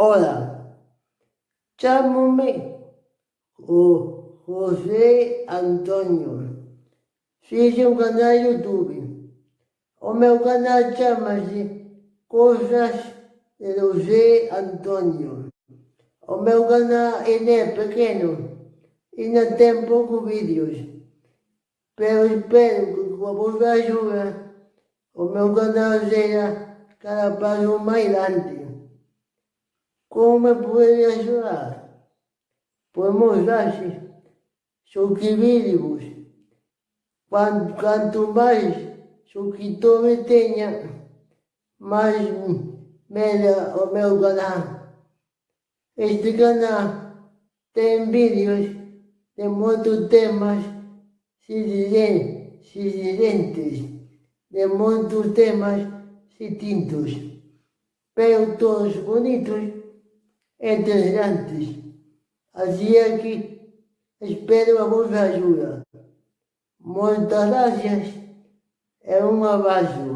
Olá, chamo-me o José Antônio. Fiz um canal YouTube. O meu canal chama-se Coisas de José Antônio. O meu canal ele é pequeno e não tem poucos vídeos. Mas espero que com a vossa ajuda o meu canal seja cada passo mais grande. Como me pode ajudar? Podemos dar-se subscrever-vos. Quanto mais subscritores tenha, mais melhor o meu canal. Este canal tem vídeos de muitos temas diferentes, de muitos temas distintos, pero todos bonitos e interessantes. Assim é que espero a vossa ajuda. Muitas graças e um abraço.